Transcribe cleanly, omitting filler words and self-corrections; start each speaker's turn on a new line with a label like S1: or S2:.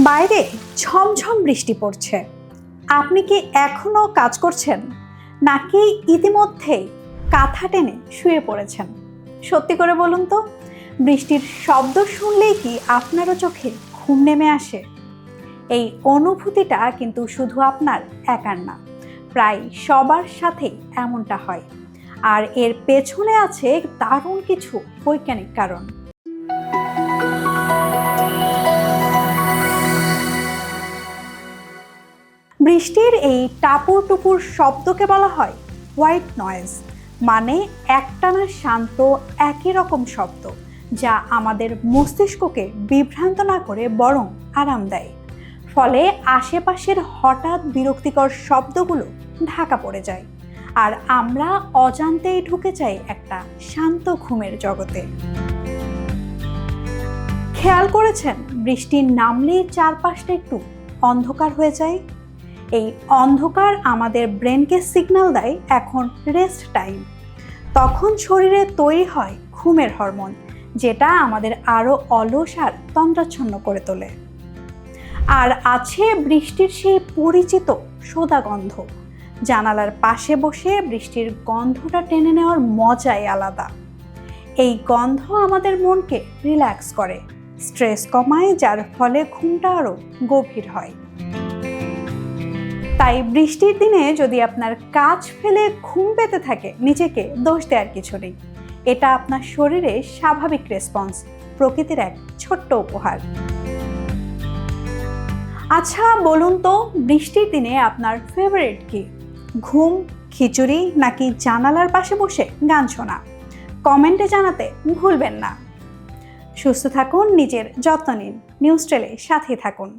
S1: বাইরে ঝমঝম বৃষ্টি পড়ছে। আপনি কি এখনো কাজ করছেন, নাকি ইতিমধ্যেই কাঁথা টেনে শুয়ে পড়েছেন? সত্যি করে বলুন তো, বৃষ্টির শব্দ শুনলেই কি আপনারও চোখে ঘুম নেমে আসে? এই অনুভূতিটা কিন্তু শুধু আপনার একার না, প্রায় সবার সাথেই এমনটা হয়। আর এর পেছনে আছে দারুণ কিছু বৈজ্ঞানিক কারণ। বৃষ্টির এই টাপুর টুপুর শব্দকে বলা হয় হোয়াইট নয়েজ, মানে একটানা শান্ত একই রকম শব্দ, যা আমাদের মস্তিষ্ককে বিভ্রান্ত না করে বরং আরাম দেয়। ফলে আশেপাশের হঠাৎ বিরক্তিকর শব্দগুলো ঢাকা পড়ে যায়, আর আমরা অজান্তেই ঢুকে যাই একটা শান্ত ঘুমের জগতে। খেয়াল করেছেন, বৃষ্টি নামলেই চারপাশটা একটু অন্ধকার হয়ে যায়? এই অন্ধকার আমাদের ব্রেনকে সিগন্যাল দেয় এখন রেস্ট টাইম। তখন শরীরে তৈরি হয় ঘুমের হরমোন, যেটা আমাদের আরো অলস আর তন্দ্রাচ্ছন্ন করে তোলে। আর আছে বৃষ্টির সেই পরিচিত সোদা গন্ধ। জানালার পাশে বসে বৃষ্টির গন্ধটা টেনে নেওয়ার মজাই আলাদা। এই গন্ধ আমাদের মনকে রিল্যাক্স করে, স্ট্রেস কমায়, যার ফলে ঘুমটা আরো গভীর হয়। তাই বৃষ্টির দিনে যদি আপনার কাজ ফেলে ঘুম পেতে থাকে, নিজেকে দোষ দেওয়ার কিছু নেই। এটা আপনার শরীরের স্বাভাবিক রেসপন্স, প্রকৃতির এক ছোট্ট উপহার। আচ্ছা বলুন তো, বৃষ্টির দিনে আপনার ফেভারিট কি? ঘুম, খিচুড়ি, নাকি জানালার পাশে বসে গান শোনা? কমেন্টে জানাতে ভুলবেন না। সুস্থ থাকুন, নিজের যত্ন নিন। নিউজ টেলের সাথে থাকুন।